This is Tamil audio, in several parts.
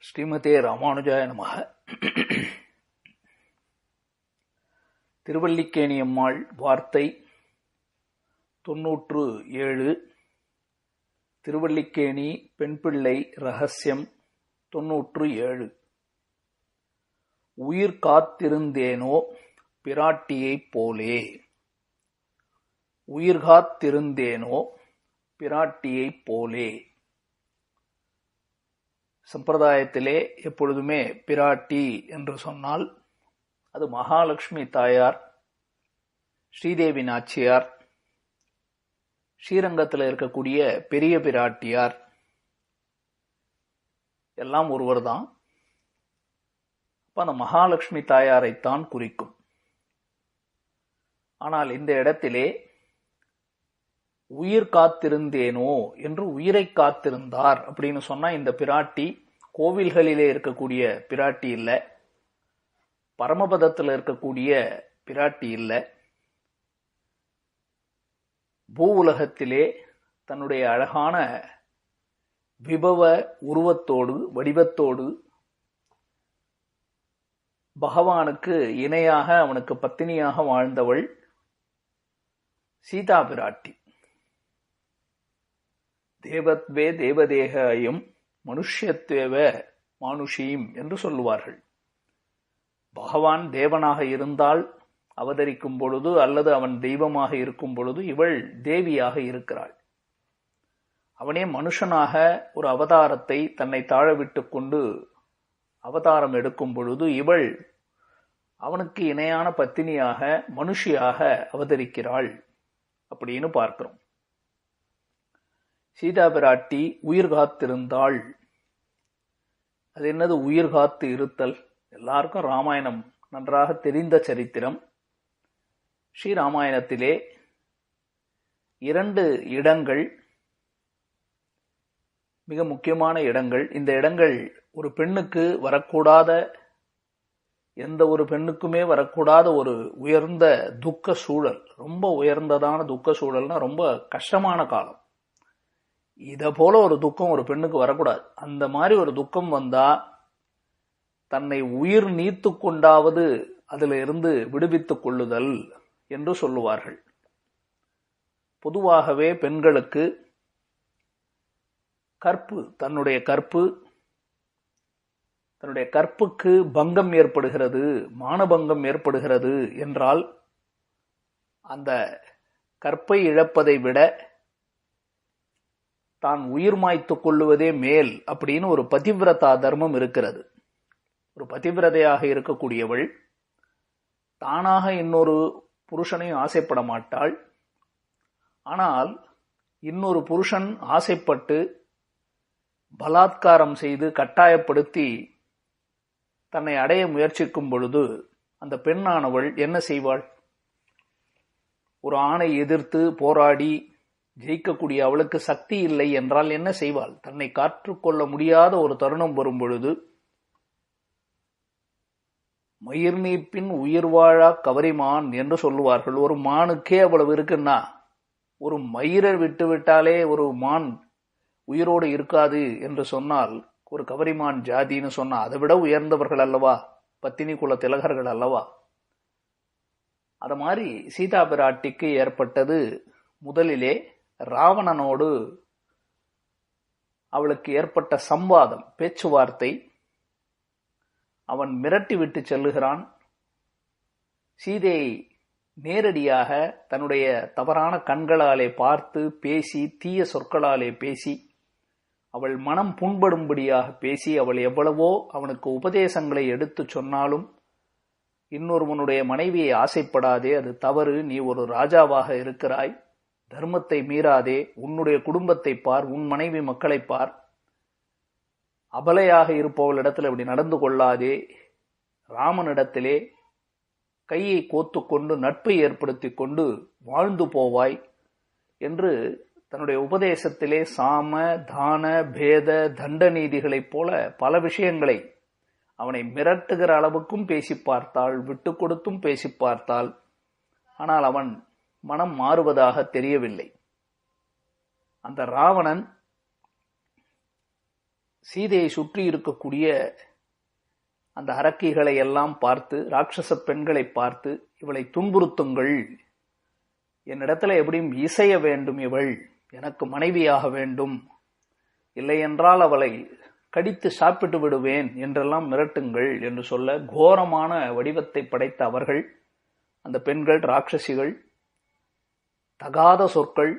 ஸ்ரீமதே ராமானுஜாய நமஹ. திருவல்லிக்கேணியம்மாள் வார்த்தை 97. திருவல்லிக்கேணி பெண்பிள்ளை ரகசியம் 97. உயிர் காத்திருந்தேனோ பிராட்டியைப் போலே. உயிர் காத்திருந்தேனோ பிராட்டியைப் போலே. சம்பிரதாயத்திலே எப்பொழுதுமே பிராட்டி என்று சொன்னால் அது மகாலட்சுமி தாயார், ஸ்ரீதேவி நாச்சியார், ஸ்ரீரங்கத்தில் இருக்கக்கூடிய பெரிய பிராட்டியார் எல்லாம் ஒருவர் தான். அந்த மகாலட்சுமி தாயாரைத்தான் குறிக்கும். ஆனால் இந்த இடத்திலே உயிர் காத்திருந்தேனோ என்று உயிரை காத்திருந்தார் அப்படின்னு சொன்னா இந்த பிராட்டி கோவில்களிலே இருக்கக்கூடிய பிராட்டி இல்ல, பரமபதத்தில் இருக்கக்கூடிய பிராட்டி இல்ல, பூ உலகத்திலே தன்னுடைய அழகான விபவ உருவத்தோடு வடிவத்தோடு பகவானுக்கு இணையாக அவனுக்கு பத்தினியாக வாழ்ந்தவள் சீதா பிராட்டி. தேவத்வே தேவதேகாயும் மனுஷ்யத்வேவ மானுஷீம் என்று சொல்லுவார்கள். பகவான் தேவனாக இருந்தால் அவதரிக்கும் பொழுது அல்லது அவன் தெய்வமாக இருக்கும் பொழுது இவள் தேவியாக இருக்கிறாள். அவனே மனுஷனாக ஒரு அவதாரத்தை தன்னை தாழவிட்டுக் கொண்டு அவதாரம் எடுக்கும் பொழுது இவள் அவனுக்கு இணையான பத்தினியாக மனுஷியாக அவதரிக்கிறாள் அப்படின்னு பார்க்கிறோம். சீதா பிராட்டி உயிர் காத்திருந்தாள். அது என்னது உயிர் காத்து இருத்தல்? எல்லாருக்கும் ராமாயணம் நன்றாக தெரிந்த சரித்திரம். ஸ்ரீராமாயணத்திலே 2 இடங்கள் மிக முக்கியமான இடங்கள். இந்த இடங்கள் ஒரு பெண்ணுக்கு வரக்கூடாத, எந்த ஒரு பெண்ணுக்குமே வரக்கூடாத ஒரு உயர்ந்த துக்க சூழல், ரொம்ப உயர்ந்ததான துக்க சூழல்னா ரொம்ப கஷ்டமான காலம். இத போல ஒரு துக்கம் ஒரு பெண்ணுக்கு வரக்கூடாது. அந்த மாதிரி ஒரு துக்கம் வந்தா தன்னை உயிர் நீத்து கொண்டாவது அதில் இருந்து விடுவித்துக் கொள்ளுதல் என்று சொல்லுவார்கள். பொதுவாகவே பெண்களுக்கு தன்னுடைய கற்புக்கு பங்கம் ஏற்படுகிறது, மானபங்கம் ஏற்படுகிறது என்றால் அந்த கற்பை இழப்பதை விட தான் உயிர் மாய்த்துக் கொள்ளுவதே மேல் அப்படின்னு ஒரு பதிவிரதா தர்மம் இருக்கிறது. ஒரு பதிவிரதையாக இருக்கக்கூடியவள் தானாக இன்னொரு புருஷனையும் ஆசைப்பட மாட்டாள். ஆனால் இன்னொரு புருஷன் ஆசைப்பட்டு பலாத்காரம் செய்து கட்டாயப்படுத்தி தன்னை அடைய முயற்சிக்கும் பொழுது அந்த பெண்ணானவள் என்ன செய்வாள்? ஒரு ஆணை எதிர்த்து போராடி ஜெயிக்கக்கூடிய அவளுக்கு சக்தி இல்லை என்றால் என்ன செய்வாள்? தன்னை காற்றுக்கொள்ள முடியாத ஒரு தருணம் வரும் பொழுது மயிர் நீப்பின் உயிர் வாழா கவரிமான் என்று சொல்லுவார்கள். ஒரு மானுக்கே அவ்வளவு இருக்குன்னா ஒரு மயிரை விட்டாலே ஒரு மான் உயிரோடு இருக்காது என்று சொன்னால் ஒரு கவரிமான் ஜாதின்னு சொன்னா அதை விட உயர்ந்தவர்கள் அல்லவா, பத்தினி குல திலகர்கள் அல்லவா. அத மாதிரி சீதா பிராட்டிக்கு ஏற்பட்டது முதலிலே ராவணனோடு அவளுக்கு ஏற்பட்ட சம்வாதம், பேச்சுவார்த்தை. அவன் மிரட்டி விட்டு செல்லுகிறான். சீதையை நேரடியாக தன்னுடைய தவறான கண்களாலே பார்த்து பேசி, தீய சொற்களாலே பேசி, அவள் மனம் புண்படும்படியாக பேசி, அவள் எவ்வளவோ அவனுக்கு உபதேசங்களை எடுத்து சொன்னாலும் இன்னொருவனுடைய மனைவியை ஆசைப்படாதே, அது தவறு, நீ ஒரு ராஜாவாக இருக்கிறாய், தர்மத்தை மீறாதே, உன்னுடைய குடும்பத்தை பார், உன் மனைவி மக்களை பார், அபலையாக இருப்பவளிடத்தில் அப்படி நடந்து கொள்ளாதே, ராமனிடத்திலே கையை கோத்துக்கொண்டு நட்பை ஏற்படுத்தி கொண்டு வாழ்ந்து போவாய் என்று தன்னுடைய உபதேசத்திலே சாம தான பேத தண்ட நீதிகளைப் போல பல விஷயங்களை அவனை மிரட்டுகிற அளவுக்கும் பேசி பார்த்தாள், விட்டு கொடுத்தும் பேசி பார்த்தாள். ஆனால் அவன் மனம் மாறுவதாக தெரியவில்லை. அந்த ராவணன் சீதையை சுற்றி இருக்கக்கூடிய அந்த அரக்கிகளை எல்லாம் பார்த்து, ராட்சச பெண்களை பார்த்து, இவளை துன்புறுத்துங்கள், என்னிடத்துல எப்படியும் இசைய வேண்டும், இவள் எனக்கு மனைவியாக வேண்டும், இல்லையென்றால் அவளை கடித்து சாப்பிட்டு விடுவேன் என்றெல்லாம் மிரட்டுங்கள் என்று சொல்ல, கோரமான வடிவத்தை படைத்த அவர்கள், அந்த பெண்கள் ராட்சசிகள், தகாத சொற்கள்,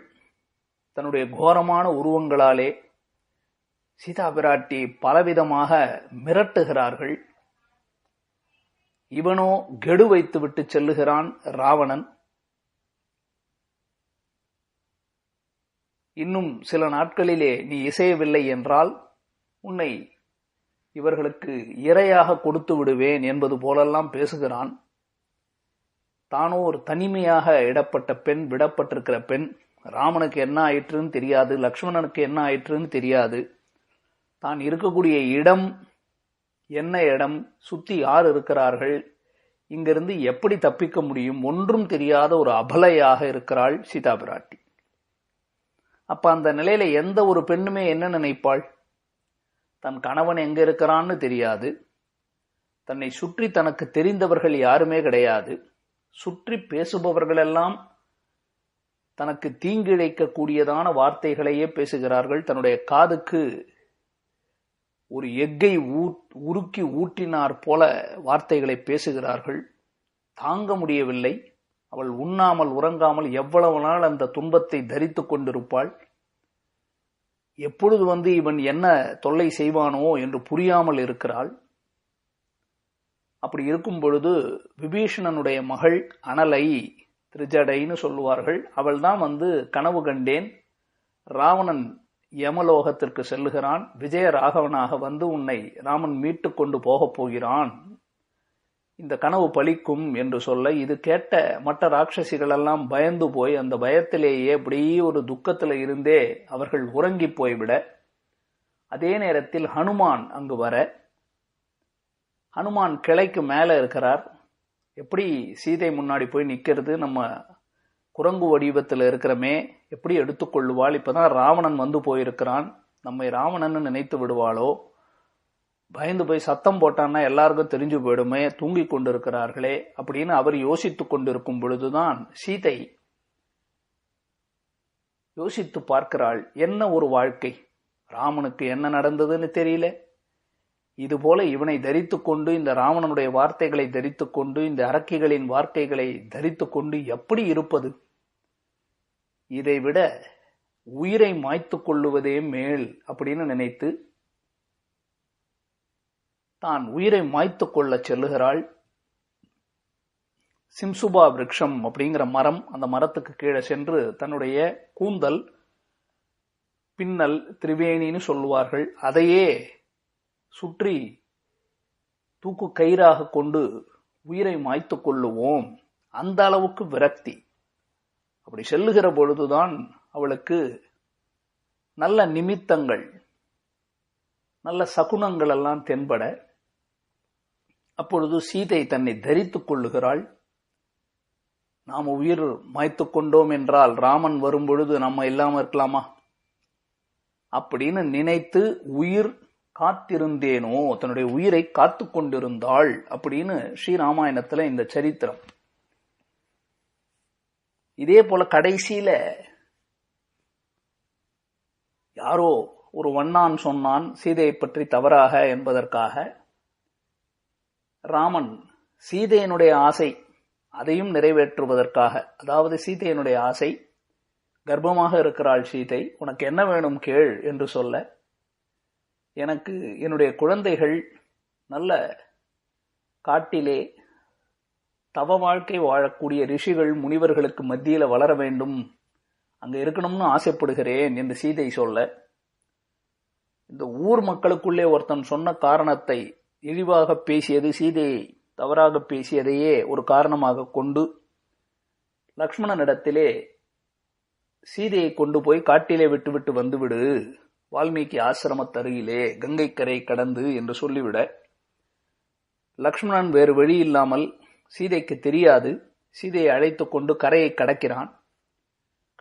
தன்னுடைய கோரமான உருவங்களாலே சீதா பிராட்டி பலவிதமாக மிரட்டுகிறார்கள். இவனோ கெடு வைத்து விட்டு செல்லுகிறான் ராவணன். இன்னும் சில நாட்களிலே நீ இசையவில்லை என்றால் உன்னை இவர்களுக்கு இரையாக கொடுத்து விடுவேன் என்பது போலெல்லாம் பேசுகிறான். தானோ ஒரு தனிமையாக இடப்பட்ட பெண், விடப்பட்டிருக்கிற பெண். ராமனுக்கு என்ன ஆயிற்றுன்னு தெரியாது, லக்ஷ்மணனுக்கு என்ன ஆயிற்றுன்னு தெரியாது. தான் இருக்கக்கூடிய இடம் என்ன இடம், சுத்தி யார் இருக்கிறார்கள், இங்கிருந்து எப்படி தப்பிக்க முடியும், ஒன்றும் தெரியாத ஒரு அபலையாக இருக்கிறாள் சீதா பிராட்டி. அப்ப அந்த நிலையில எந்த ஒரு பெண்ணுமே என்ன நினைப்பாள்? தன் கணவன் எங்க இருக்கிறான்னு தெரியாது, தன்னை சுற்றி தனக்கு தெரிந்தவர்கள் யாருமே கிடையாது, சுற்றி பேசுபவர்களெல்லாம் தனக்கு தீங்கிழைக்கக்கூடியதான வார்த்தைகளையே பேசுகிறார்கள். தன்னுடைய காதுக்கு ஒரு எக்கை உருக்கி ஊற்றினார் போல வார்த்தைகளை பேசுகிறார்கள். தாங்க முடியவில்லை. அவள் உண்ணாமல் உறங்காமல் எவ்வளவு நாள் அந்த துன்பத்தை தரித்து கொண்டிருப்பாள். எப்பொழுது இவன் என்ன தொல்லை செய்வானோ என்று புரியாமல் இருக்கிறாள். அப்படி இருக்கும் பொழுது விபீஷணனுடைய மகள் அனலை, திரிஜடைன்னு சொல்லுவார்கள், அவள் தான் கனவு கண்டேன், ராவணன் யமலோகத்திற்கு செல்லுகிறான், விஜயராகவனாக உன்னை ராமன் மீட்டு கொண்டு போகப் போகிறான், இந்த கனவு பலிக்கும் என்று சொல்ல, இது கேட்ட மற்ற ராட்சசிகள் எல்லாம் பயந்து போய் அந்த பயத்திலேயே அப்படியே ஒரு துக்கத்தில் இருந்தே அவர்கள் உறங்கி போய்விட, அதே நேரத்தில் ஹனுமான் அங்கு வர, ஹனுமான் கிளைக்கு மேல இருக்கிறார். எப்படி சீதை முன்னாடி போய் நிக்கிறது, நம்ம குரங்கு வடிவத்தில் இருக்கிறமே, எப்படி எடுத்துக்கொள்ளுவாள், இப்பதான் ராவணன் போயிருக்கிறான், நம்மை ராவணன் நினைத்து விடுவாளோ, பயந்து போய் சத்தம் போட்டான்னா எல்லாருக்கும் தெரிஞ்சு போயிடுமே, தூங்கி கொண்டிருக்கிறார்களே அப்படின்னு அவர் யோசித்து கொண்டிருக்கும் பொழுதுதான் சீதை யோசித்து பார்க்கிறாள். என்ன ஒரு வாழ்க்கை, ராமனுக்கு என்ன நடந்ததுன்னு தெரியல, இதுபோல இவனை தரித்து கொண்டு, இந்த ராவணனுடைய வார்த்தைகளை தரித்து கொண்டு, இந்த அரக்கிகளின் வார்த்தைகளை தரித்து கொண்டு எப்படி இருப்பது, இதைவிட உயிரை மாய்த்து கொள்ளுவதே மேல் அப்படின்னு நினைத்து தான் உயிரை மாய்த்து கொள்ள செல்லுகிறாள். சிம்சுபா விருட்சம் அப்படிங்கிற மரம், அந்த மரத்துக்கு கீழே சென்று தன்னுடைய கூந்தல், பின்னல், திரிவேணின்னு சொல்லுவார்கள், அதையே சுற்றி தூக்கு கயிறாக கொண்டு உயிரை மாய்த்து கொள்ளுவோம், அந்த அளவுக்கு விரக்தி. அப்படி செல்லுகிற பொழுதுதான் அவளுக்கு நல்ல நிமித்தங்கள், நல்ல சகுனங்கள் எல்லாம் தென்பட, அப்பொழுது சீதை தன்னை தரித்துக் கொள்ளுகிறாள். நாம் உயிர் மாய்த்து கொண்டோம் என்றால் ராமன் வரும் பொழுது நம்ம இல்லாம இருக்கலாமா அப்படின்னு நினைத்து உயிர் காத்திருந்தேனோ, தன்னுடைய உயிரை காத்து கொண்டிருந்தாள் அப்படின்னு ஸ்ரீராமாயணத்துல இந்த சரித்திரம். இதே போல கடைசியில யாரோ ஒரு வண்ணான் சொன்னான் சீதையை பற்றி தவறாக என்பதற்காக, ராமன் சீதையனுடைய ஆசை அதையும் நிறைவேற்றுவதற்காக, அதாவது சீதையனுடைய ஆசை, கர்ப்பமாக இருக்கிறாள் சீதை, உனக்கு என்ன வேணும் கேள் என்று சொல்ல, எனக்கு என்னுடைய குழந்தைகள் நல்ல காட்டிலே தவ வாழ்க்கை வாழக்கூடிய ரிஷிகள் முனிவர்களுக்கு மத்தியில வளர வேண்டும், அங்க இருக்கணும்னு ஆசைப்படுகிறேன் என்று சீதை சொல்ல, இந்த ஊர் மக்களுக்குள்ளே ஒருத்தன் சொன்ன காரணத்தை இழிவாக பேசியது, சீதையை தவறாக பேசியதையே ஒரு காரணமாக கொண்டு லக்ஷ்மணனிடத்திலே சீதையை கொண்டு போய் காட்டிலே விட்டுவிட்டு வந்துவிடு, வால்மீகி ஆசிரமத்தருகிலே கங்கைக்கரை கடந்து என்று சொல்லிவிட, லக்ஷ்மணன் வேறு வழி இல்லாமல், சீதைக்கு தெரியாது, சீதையை அழைத்து கொண்டு கரையை கடக்கிறான்.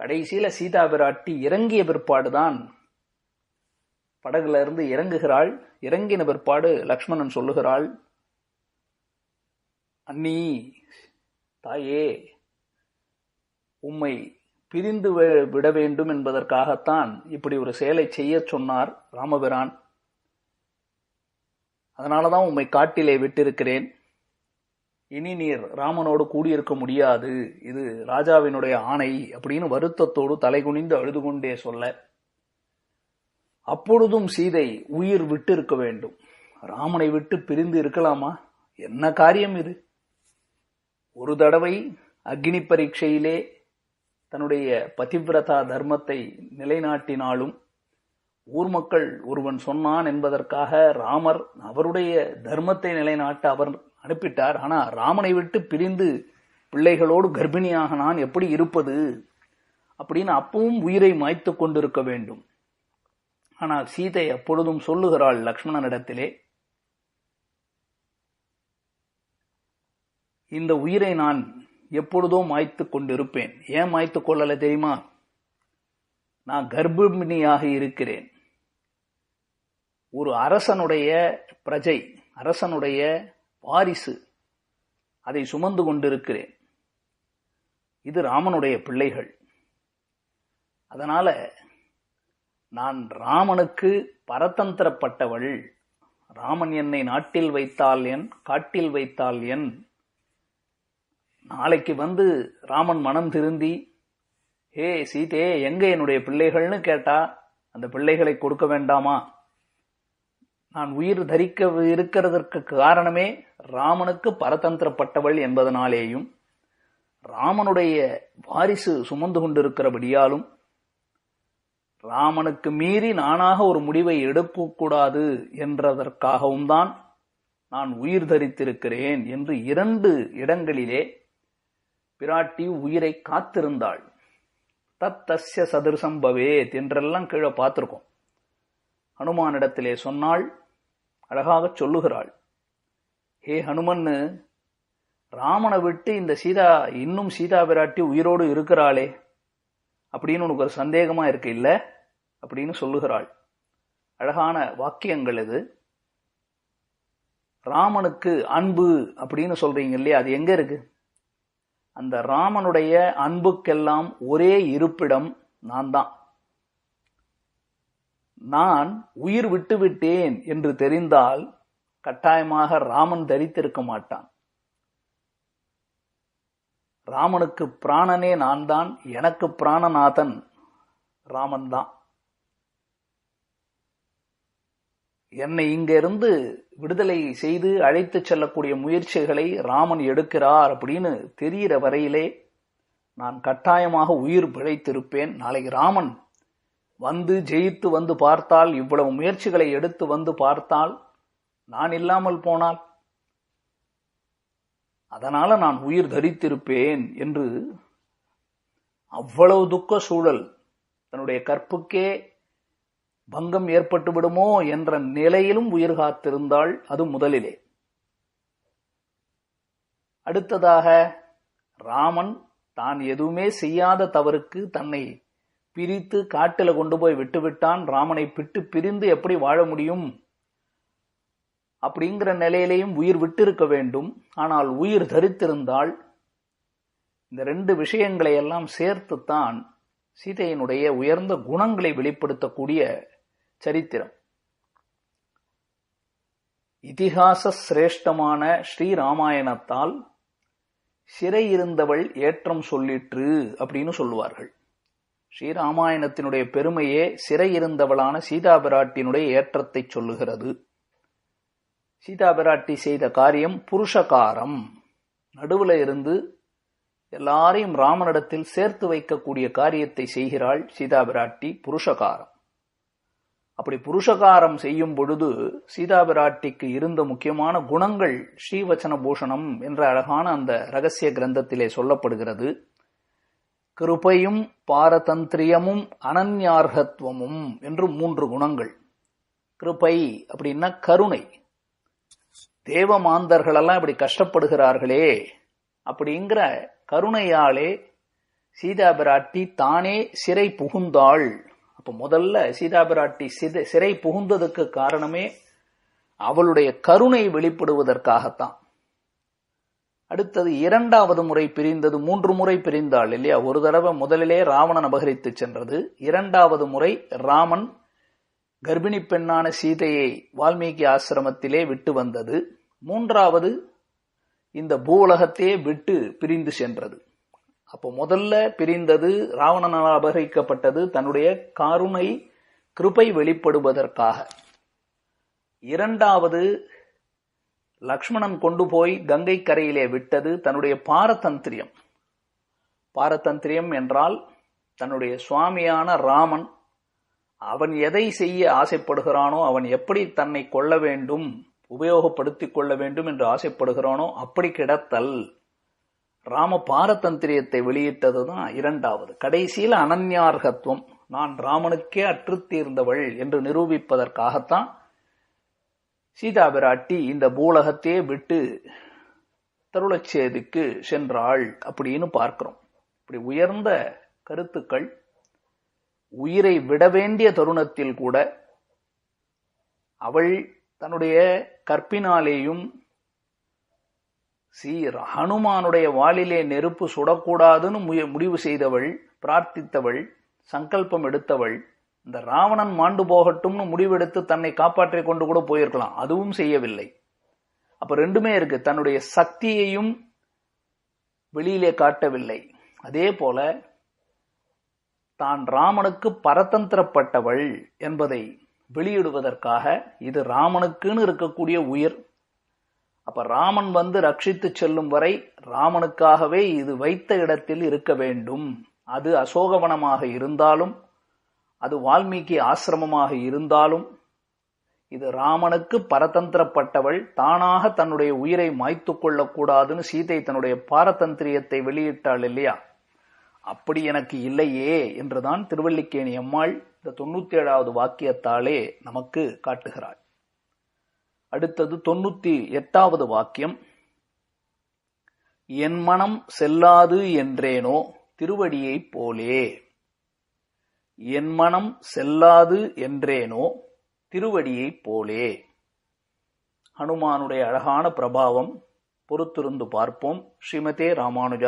கடைசியில சீதா பிராட்டி இறங்கிய பிற்பாடுதான் படகுல இருந்து இறங்குகிறாள். இறங்கின பிற்பாடு லக்ஷ்மணன் சொல்லுகிறாள், அண்ணி, தாயே, உம்மை பிரிந்து விட வேண்டும் என்பதற்காகத்தான் இப்படி ஒரு செயலை செய்ய சொன்னார் ராமபிரான். அதனாலதான் உம்மை காட்டிலே விட்டிருக்கிறேன். இனி நீர் ராமனோடு கூடியிருக்க முடியாது, இது ராஜாவினுடைய ஆணை அப்படின்னு வருத்தத்தோடு தலைகுனிந்து அழுது கொண்டே சொல்ல, அப்பொழுதும் சீதை உயிர் விட்டு இருக்க வேண்டும். ராமனை விட்டு பிரிந்து இருக்கலாமா? என்ன காரியம் இது? ஒரு தடவை அக்னி பரீட்சையிலே தன்னுடைய பதிவிரதா தர்மத்தை நிலைநாட்டினாலும் ஊர் மக்கள் ஒருவன் சொன்னான் என்பதற்காக ராமர் அவருடைய தர்மத்தை நிலைநாட்ட அவர் அனுப்பிட்டார். ஆனா ராமனை விட்டு பிரிந்து பிள்ளைகளோடு கர்ப்பிணியாக நான் எப்படி இருப்பது அப்படின்னு அப்பவும் உயிரை மாய்த்து கொண்டிருக்க வேண்டும். ஆனால் சீதை அப்பொழுதும் சொல்லுகிறாள் லக்ஷ்மணனிடத்திலே, இந்த உயிரை நான் எப்பொழுதோ மாய்த்து கொண்டிருப்பேன். ஏன் மாய்த்து கொள்ளல தெரியுமா? நான் கர்ப்பிணியாக இருக்கிறேன். ஒரு அரசனுடைய பிரஜை, அரசனுடைய வாரிசு, அதை சுமந்து கொண்டிருக்கிறேன். இது ராமனுடைய பிள்ளைகள். அதனால நான் ராமனுக்கு பரதந்திரப்பட்டவள். ராமன் என்னை நாட்டில் வைத்தால் என், காட்டில் வைத்தால் என். நாளைக்கு வந்து ராமன் மனம் திருந்தி, ஹே சீதே, எங்க என்னுடைய பிள்ளைகள்னு கேட்டா அந்த பிள்ளைகளை கொடுக்க வேண்டாமா? நான் உயிர் தரிக்க இருக்கிறதற்கு காரணமே ராமனுக்கு பரதந்திரப்பட்டவள் என்பதனாலேயும் ராமனுடைய வாரிசு சுமந்து கொண்டிருக்கிறபடியாலும் ராமனுக்கு மீறி நானாக ஒரு முடிவை எடுக்கக்கூடாது என்றதற்காகவும் தான் நான் உயிர் தரித்திருக்கிறேன் என்று 2 இடங்களிலே பிராட்டி உயிரை காத்திருந்தாள். தத்தஸ்ய சதிருஷம் பவேத் என்றெல்லாம் கீழே பார்த்திருக்கோம். ஹனுமானிடத்திலே சொன்னாள், அழகாக சொல்லுகிறாள், ஹே ஹனுமன்னு, ராமனை விட்டு இந்த சீதா, இன்னும் சீதா பிராட்டி உயிரோடு இருக்கிறாளே அப்படின்னு உனக்கு ஒரு சந்தேகமா இருக்கு இல்ல அப்படின்னு சொல்லுகிறாள். அழகான வாக்கியங்கள் இது. ராமனுக்கு அன்பு அப்படின்னு சொல்றீங்க இல்லையா, அது எங்க இருக்கு? அந்த ராமனுடைய அன்புக்கெல்லாம் ஒரே இருப்பிடம் நான் தான். நான் உயிர் விட்டு விட்டேன் என்று தெரிந்தால் கட்டாயமாக ராமன் தரித்திருக்க மாட்டான். ராமனுக்கு பிராணனே நான் தான். எனக்கு பிராணநாதன் ராமன் தான். என்னை இங்கிருந்து விடுதலை செய்து அழைத்து செல்லக்கூடிய முயற்சிகளை ராமன் எடுக்கிறார் அப்படின்னு தெரிகிற வரையிலே நான் கட்டாயமாக உயிர் பிழைத்திருப்பேன். நாளைக்கு ராமன் வந்து ஜெயித்து வந்து பார்த்தால், இவ்வளவு முயற்சிகளை எடுத்து வந்து பார்த்தால், நான் இல்லாமல் போனால், அதனால நான் உயிர் தரித்திருப்பேன் என்று அவ்வளவு துக்க சூழல், தன்னுடைய கற்புக்கே பங்கம் ஏற்பட்டு விடுமோ என்ற நிலையிலும் உயிர் காத்திருந்தாள். அது முதலிலே. அடுத்ததாக ராமன் தான் எதுவுமே செய்யாத தவறுக்கு தன்னை பிரித்து காட்டில கொண்டு போய் விட்டுவிட்டான். ராமனை விட்டு பிரிந்து எப்படி வாழ முடியும் அப்படிங்கிற நிலையிலேயும் உயிர் விட்டிருக்க வேண்டும். ஆனால் உயிர் தரித்திருந்தால் இந்த 2 விஷயங்களை எல்லாம் சேர்த்துத்தான் சீதையினுடைய உயர்ந்த குணங்களை வெளிப்படுத்தக்கூடிய சரித்திரம். இதிகாச சிரேஷ்டமான ஸ்ரீராமாயணத்தால் சிறை இருந்தவள் ஏற்றம் சொல்லிற்று அப்படின்னு சொல்லுவார்கள். ஸ்ரீராமாயணத்தினுடைய பெருமையே சிறை இருந்தவளான சீதா பிராட்டியினுடைய ஏற்றத்தை சொல்லுகிறது. சீதா பிராட்டி செய்த காரியம் புருஷகாரம். நடுவுல இருந்து எல்லாரையும் ராமனிடத்தில் சேர்த்து வைக்கக்கூடிய காரியத்தை செய்கிறாள் சீதா பிராட்டி. புருஷகாரம். அப்படி புருஷகாரம் செய்யும் பொழுது சீதா பிராட்டிக்கு இருந்த முக்கியமான குணங்கள் ஸ்ரீவச்சன பூஷணம் என்ற அழகான அந்த ரகசிய கிரந்தத்திலே சொல்லப்படுகிறது. கிருபையும் பாரதந்திரியமும் அனன்யார்ஹத்வமும் என்று 3 குணங்கள். கிருபை அப்படின்னா கருணை. தேவ மாந்தர்களெல்லாம் இப்படி கஷ்டப்படுகிறார்களே அப்படிங்கிற கருணையாலே சீதா பிராட்டி தானே சிறை புகுந்தாள் அப்ப முதல்ல சீதா பிராட்டி சிறை புகுந்ததுக்கு காரணமே அவளுடைய கருணை வெளிப்படுவதற்காகத்தான். அடுத்தது இரண்டாவது முறை பிரிந்தது, 3 முறை பிரிந்தாள் இல்லையா? ஒரு தடவை முதலிலே ராவணன் அபகரித்து சென்றது, இரண்டாவது முறை ராமன் கர்ப்பிணி பெண்ணான சீதையை வால்மீகி ஆசிரமத்திலே விட்டு வந்தது, மூன்றாவது இந்த பூவுலகத்தையே விட்டு பிரிந்து சென்றது. அப்போ முதல்ல பிரிந்தது, ராவணனால் அபகரிக்கப்பட்டது தன்னுடைய கருணை கிருபை வெளிப்படுவதற்காக. இரண்டாவது லக்ஷ்மணன் கொண்டு போய் கங்கை கரையிலே விட்டது தன்னுடைய பாரதந்திரியம். பாரதந்திரியம் என்றால் தன்னுடைய சுவாமியான ராமன் அவன் எதை செய்ய ஆசைப்படுகிறானோ, அவன் எப்படி தன்னை கொள்ள வேண்டும், உபயோகப்படுத்திக் கொள்ள வேண்டும் என்று ஆசைப்படுகிறானோ அப்படி கிடத்தல். ராம பாரதந்திரியத்தை வெளியிட்டதுதான் இரண்டாவது. கடைசியில் அனன்யார்கத்துவம், நான் ராமனுக்கே அற்றுத்தீர்ந்தவள் என்று நிரூபிப்பதற்காகத்தான் சீதா பிராட்டி இந்த பூலகத்தையே விட்டு தருளச்சேதிக்கு சென்றாள் அப்படின்னு பார்க்கிறோம். இப்படி உயர்ந்த கருத்துக்கள் உயிரை விட வேண்டிய தருணத்தில் கூட அவள் தன்னுடைய கற்பினாலேயும் ஹனுமானுடைய வாளிலே நெருப்பு சுடக்கூடாதுன்னு முடிவு செய்தவள், பிரார்த்தித்தவள், சங்கல்பம் எடுத்தவள். இந்த ராவணன் மாண்டு போகட்டும்னு முடிவெடுத்து தன்னை காப்பாற்றிக் கொண்டு கூட போயிருக்கலாம், அதுவும் செய்யவில்லை. அப்ப ரெண்டுமே இருக்கு. தன்னுடைய சக்தியையும் வெளியிலே காட்டவில்லை. அதே போல தான் ராமனுக்கு பரதந்திரப்பட்டவள் என்பதை வெளியிடுவதற்காக இது ராமனுக்குன்னு இருக்கக்கூடிய உயிர். அப்ப ராமன் வந்து ரட்சித்து செல்லும் வரை ராமனுக்காகவே இது வைத்த இடத்தில் இருக்க வேண்டும். அது அசோகவனமாக இருந்தாலும், அது வால்மீகி ஆசிரமமாக இருந்தாலும், இது ராமனுக்கு பரதந்திரப்பட்டவள், தானாக தன்னுடைய உயிரை மாய்த்து கொள்ளக்கூடாதுன்னு சீதை தன்னுடைய பாரதந்திரியத்தை வெளியிட்டாள் இல்லையா? அப்படி எனக்கு இல்லையே என்றுதான் திருவல்லிக்கேணி அம்மாள் இந்த 97வது வாக்கியத்தாலே நமக்கு காட்டுகிறாள். அடுத்தது 98வது வாக்கியம். என் மனம் செல்லாது என்றேனோ திருவடியை போலே. என் மனம் செல்லாது என்றேனோ திருவடியை போலே. ஹனுமானுடைய அழகான பிரபாவம். பொறுத்திருந்து பார்ப்போம். ஸ்ரீமதே ராமானுஜா